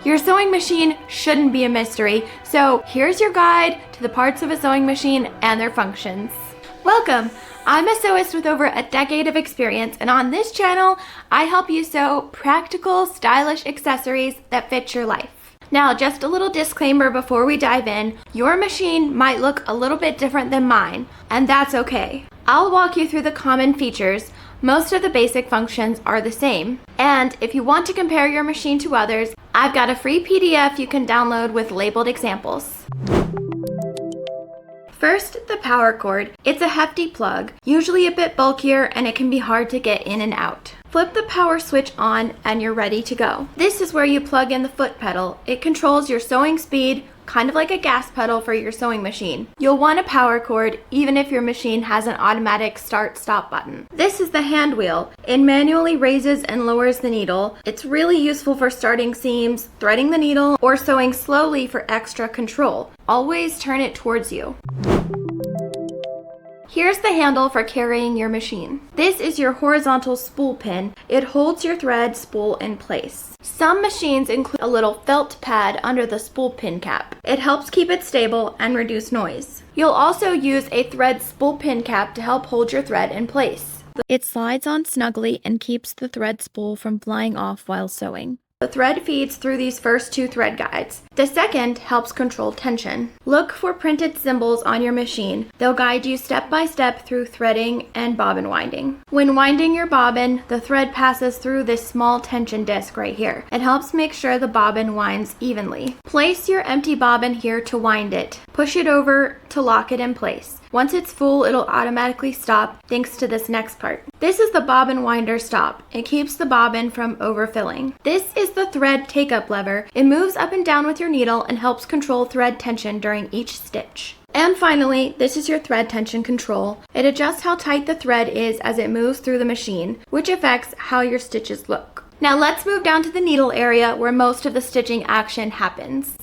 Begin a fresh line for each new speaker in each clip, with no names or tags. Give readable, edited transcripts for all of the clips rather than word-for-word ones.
Your sewing machine shouldn't be a mystery, so here's your guide to the parts of a sewing machine and their functions. Welcome! I'm a sewist with over a decade of experience, and on this channel, I help you sew practical, stylish accessories that fit your life. Now, just a little disclaimer before we dive in, your machine might look a little bit different than mine, and that's okay. I'll walk you through the common features. Most of the basic functions are the same. And if you want to compare your machine to others, I've got a free PDF you can download with labeled examples. First, the power cord. It's a hefty plug, usually a bit bulkier, and it can be hard to get in and out. Flip the power switch on and you're ready to go. This is where you plug in the foot pedal. It controls your sewing speed, kind of like a gas pedal for your sewing machine. You'll want a power cord even if your machine has an automatic start-stop button. This is the hand wheel. It manually raises and lowers the needle. It's really useful for starting seams, threading the needle, or sewing slowly for extra control. Always turn it towards you. Here's the handle for carrying your machine. This is your horizontal spool pin. It holds your thread spool in place. Some machines include a little felt pad under the spool pin cap. It helps keep it stable and reduce noise. You'll also use a thread spool pin cap to help hold your thread in place. It slides on snugly and keeps the thread spool from flying off while sewing. The thread feeds through these first two thread guides. The second helps control tension. Look for printed symbols on your machine. They'll guide you step by step through threading and bobbin winding. When winding your bobbin, the thread passes through this small tension disc right here. It helps make sure the bobbin winds evenly. Place your empty bobbin here to wind it. Push it over to lock it in place. Once it's full, it'll automatically stop thanks to this next part. This is the bobbin winder stop. It keeps the bobbin from overfilling. This is the thread take-up lever. It moves up and down with your needle and helps control thread tension during each stitch. And finally, this is your thread tension control. It adjusts how tight the thread is as it moves through the machine, which affects how your stitches look. Now let's move down to the needle area where most of the stitching action happens.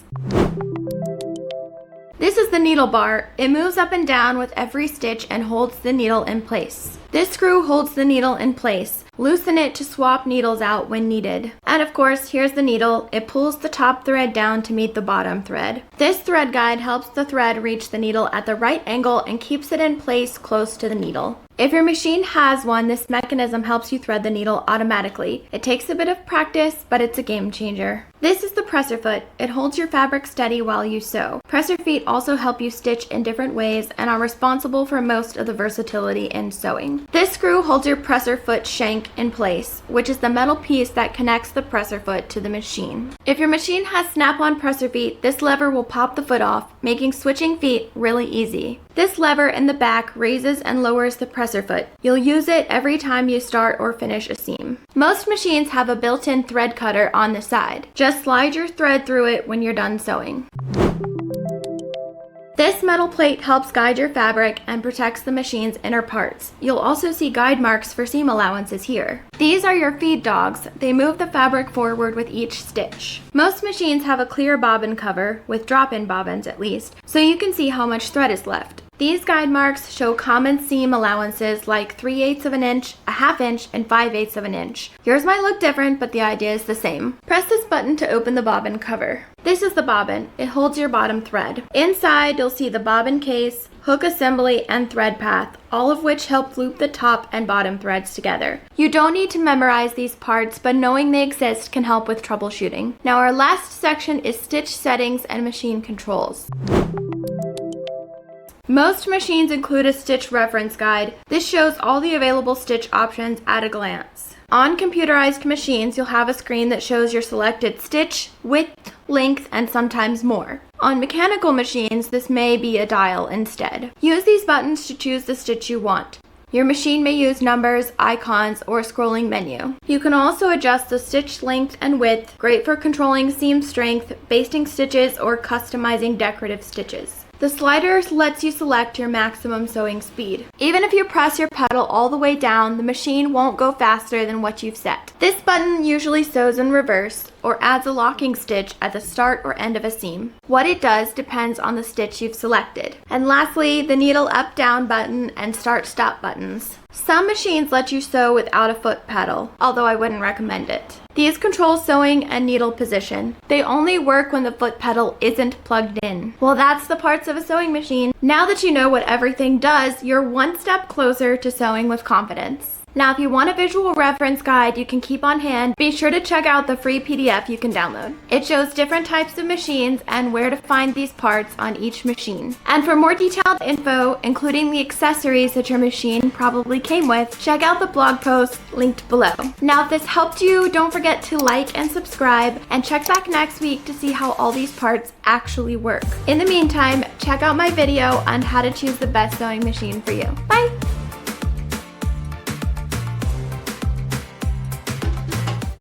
This is the needle bar. It moves up and down with every stitch and holds the needle in place. This screw holds the needle in place. Loosen it to swap needles out when needed. And of course, here's the needle. It pulls the top thread down to meet the bottom thread. This thread guide helps the thread reach the needle at the right angle and keeps it in place close to the needle. If your machine has one, this mechanism helps you thread the needle automatically. It takes a bit of practice, but it's a game changer. This is the presser foot. It holds your fabric steady while you sew. Presser feet also help you stitch in different ways and are responsible for most of the versatility in sewing. This screw holds your presser foot shank in place, which is the metal piece that connects the presser foot to the machine. If your machine has snap-on presser feet, this lever will pop the foot off, making switching feet really easy. This lever in the back raises and lowers the presser foot. You'll use it every time you start or finish a seam. Most machines have a built-in thread cutter on the side. Just slide your thread through it when you're done sewing. This metal plate helps guide your fabric and protects the machine's inner parts. You'll also see guide marks for seam allowances here. These are your feed dogs. They move the fabric forward with each stitch. Most machines have a clear bobbin cover, with drop-in bobbins at least, so you can see how much thread is left. These guide marks show common seam allowances like 3/8 of an inch, a ½ inch, and 5/8 of an inch. Yours might look different, but the idea is the same. Press this button to open the bobbin cover. This is the bobbin. It holds your bottom thread. Inside, you'll see the bobbin case, hook assembly, and thread path, all of which help loop the top and bottom threads together. You don't need to memorize these parts, but knowing they exist can help with troubleshooting. Now our last section is stitch settings and machine controls. Most machines include a stitch reference guide. This shows all the available stitch options at a glance. On computerized machines, you'll have a screen that shows your selected stitch, width, length, and sometimes more. On mechanical machines, this may be a dial instead. Use these buttons to choose the stitch you want. Your machine may use numbers, icons, or a scrolling menu. You can also adjust the stitch length and width, great for controlling seam strength, basting stitches, or customizing decorative stitches. The slider lets you select your maximum sewing speed. Even if you press your pedal all the way down, the machine won't go faster than what you've set. This button usually sews in reverse or adds a locking stitch at the start or end of a seam. What it does depends on the stitch you've selected. And lastly, the needle up-down button and start-stop buttons. Some machines let you sew without a foot pedal, although I wouldn't recommend it. These control sewing and needle position. They only work when the foot pedal isn't plugged in. Well, that's the parts of a sewing machine. Now that you know what everything does, you're one step closer to sewing with confidence. Now, if you want a visual reference guide you can keep on hand, be sure to check out the free PDF you can download. It shows different types of machines and where to find these parts on each machine. And for more detailed info, including the accessories that your machine probably came with, check out the blog post linked below. Now, if this helped you, don't forget to like and subscribe, and check back next week to see how all these parts actually work. In the meantime, check out my video on how to choose the best sewing machine for you. Bye!